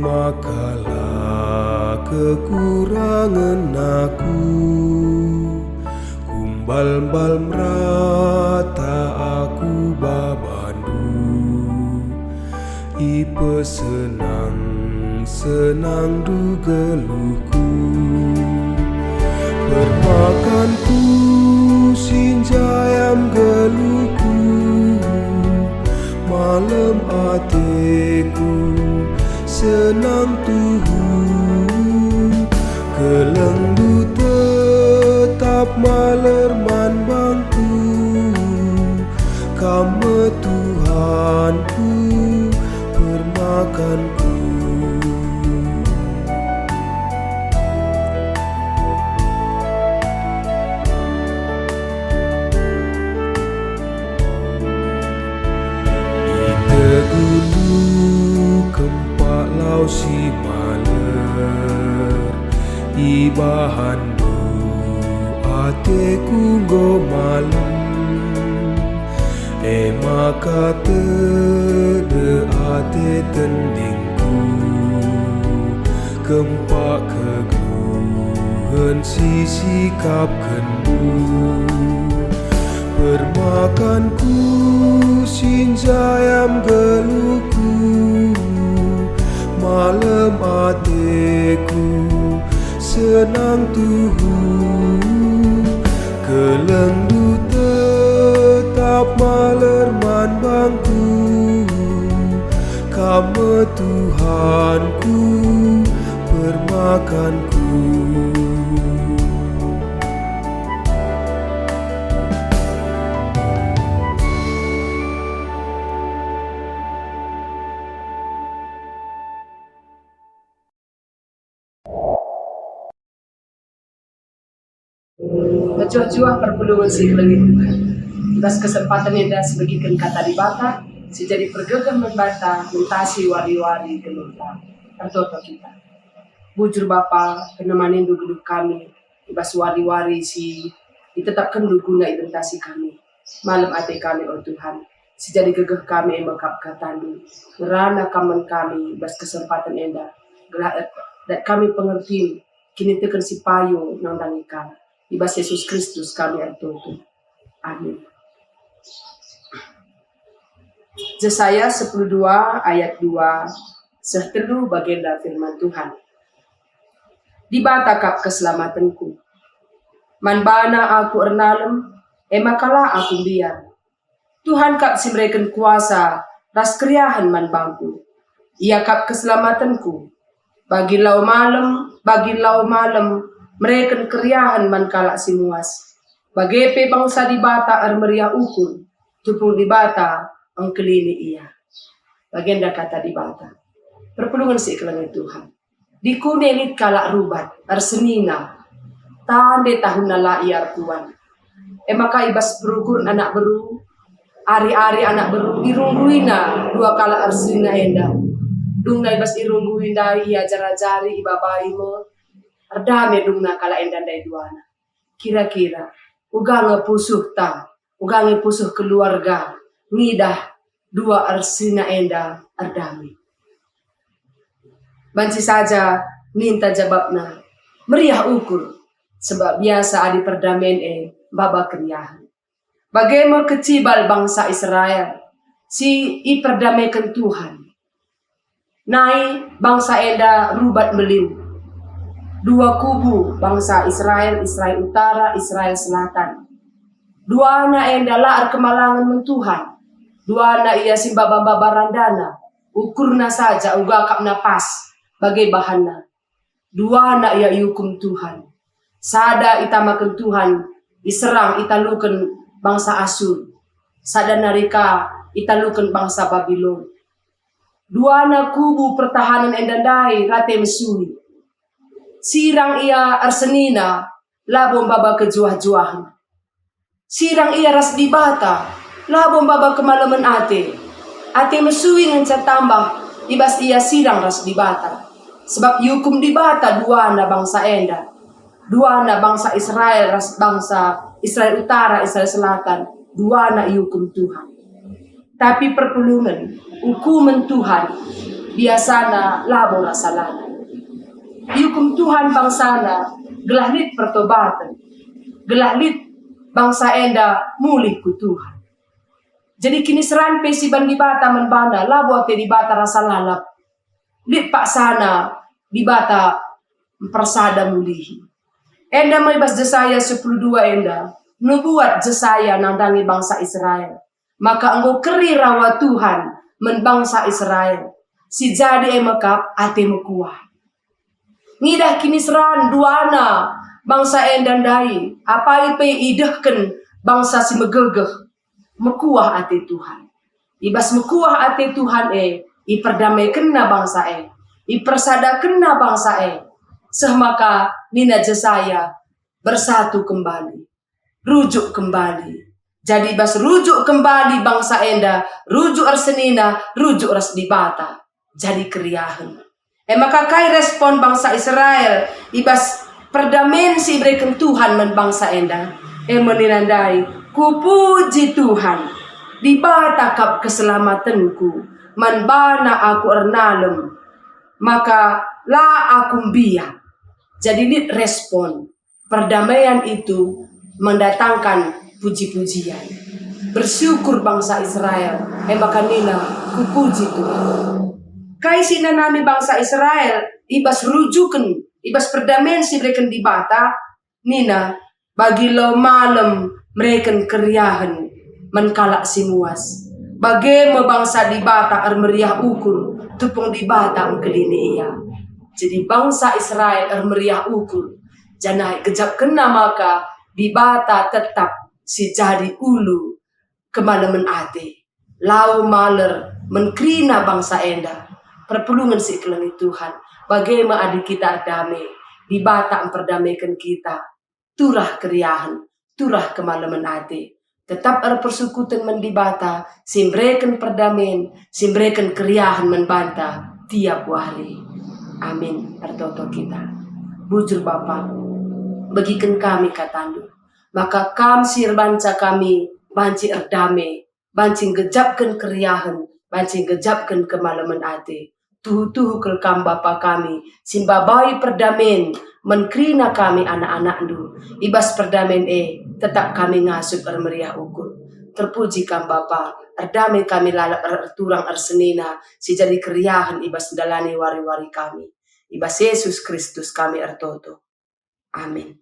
Makalah kekurangan aku, kumbal-bal merata aku babandu. Ipe senang du geluhku, bermakanku sinjayam geluhku, malam hatiku senang Tuhan, kelengdu tetap malerman bangku, kamu Tuhanku permakanku. Lau si maler ibahandu ateku go malam, maka tede ate tendingku, kempak keguhen si sikap kendu, permakanku sinjayam geluhku, malam hatiku senang Tuhan, kelengdu tetap malerman bangku, kamu Tuhanku permakanku. Berjuah-juah perpuluhan si kelengit Tuhan. Atas kesempatan yang dah sebagikan kata di bata, si jadi pergegah membata, mentasi wari-wari gelunta. Tertutup kita. Bujur Bapa, penemanin duduk kami, ibas wari-wari si ditetapkan guna ibentasi kami. Malam ate kami, oh Tuhan, si jadi gegah kami emekap katandu. Ngerana kaman kami, ibas kesempatan endah. Dan kami pengerti, kini tekan si payo nang dangikan. Ibas Yesus Kristus kami artutu. Amin. Yesaya 12 ayat 2 sehtelu bagenda firman Tuhan. Di batakap keselamatanku. Manbana aku ernalem, makalah aku biar. Tuhan kap simreken kuasa, ras kriahan manbangku. Ia kap keselamatanku. Bagi lau malam, mereka keriahan mankalak simuas. Bagepe bangsa di bata meriah ukur, tupung di bata ang kelini ia. Bagenda kata di bata. Perpulungan si kelengit Tuhan. Di kunelit kalak rubat, arsenina. Tande tahun nala iar kuan. Maka ibas berukur anak beru. Ari-ari anak beru. Irungguina dua kala arsenina enda. Dung na ibas irungguina ia jara-jari ibabai mo. Ardame dungna kala endan dai duana. Kira-kira ugang pusuh ta, ugang pusuh keluarga, ngidah dua arsina enda ardame. Banci saja minta jawabna, meriah ukur, sebab biasa adi perdamen baba keriahan. Bagaimana kecibal bangsa Israel, si iperdamaikan Tuhan. Nai bangsa enda rubat meliu. Dua kubu bangsa Israel, Israel Utara, Israel Selatan. Dua anak enda laar kemalangan mentuhan. Dua anak ia simbaba barandana. Ukurna saja uga kap napas bagai bahanna. Dua anak ia hukum Tuhan. Sada itamakan Tuhan, iserang italukan bangsa Asur. Sada narika italukan bangsa Babilon. Dua anak kubu pertahanan endandai rate mesui. Sirang ia arsenina, labong baba kejuah-juahan. Sirang ia ras di bata, labong baba kemalaman ate. Ate mesuing ang tambah, ibas ia sirang ras di bata. Sebab yukum di bata dua na bangsa enda. Dua na bangsa Israel, ras bangsa Israel Utara, Israel Selatan. Dua na yukum Tuhan. Tapi perpulungan, hukuman Tuhan, biasana labo rasalana. Hukum Tuhan bangsana gelahlit pertobatan, gelahlit bangsa enda mulih ku Tuhan. Jadi kini seran pesi ban di bata menbana labo ate di bata rasa lalap. Lit pak sana di bata persada mulihi. Enda maibas Jesaya 10:2 enda nubuat Jesaya nandangi bangsa Israel. Maka engkau keri rawa Tuhan menbangsa Israel. Si jadi emakap ate mekuah. Ngidah kini seran duana bangsa endandai apa ipe idahken bangsa si megegeh mekuah ate Tuhan. Ibas mekuah ate Tuhan iperdamaikan na bangsa ipersadakan na bangsa sehmaka nina Jesaya bersatu kembali, rujuk kembali. Jadi bas rujuk kembali bangsa enda, rujuk arsenina, rujuk ras dibata. Jadi keriahan. Maka kai respon bangsa Israel ibas perdamaian si berikan Tuhan men bangsa enda. Meninandai ku puji Tuhan di bata kap keselamatanku man bana aku ernalem maka la aku biak. Jadi ini respon perdamaian itu mendatangkan puji-pujian. Bersyukur bangsa Israel. Maka nina ku puji Tuhan. Kai sina nami bangsa Israel ibas rujukan, ibas perdamaian si mereka di bata nina bagi lo malam mereka keriahan menkalak si muas. Bagaimana bangsa di bata meriah ukur tupung di bata kelini ia. Jadi bangsa Israel meriah ukur janai kejap kena maka di bata tetap si jadi ulu kemalaman ate. Lau maler menkrina bangsa enda. Perpulungan si kelengi Tuhan. Bagaimana adik kita damai. Di bata memperdamaikan kita. Turah keriahan. Turah kemalaman hati. Tetap persekutuan mendibata. Simbrekan perdamaian. Simbrekan keriahan membanta. Tiap hari. Amin. Pertoto kita. Bujur Bapa. Bagikan kami katandu. Maka kam sir banca kami. Banci erdamai. Banci gejapkan keriahan. Banci gejapkan kemalaman hati. Tuhu-tuhu kelkam Bapa kami, simbabai perdamaian, menkrina kami anak-anak du, ibas perdamaian tetap kami ngasup meriah ukur. Terpuji kam Bapa, erdamai kami lalap turang arsenina, si jadi keriahan ibas dalani wari-wari kami. Ibas Yesus Kristus kami ertoto. Amin.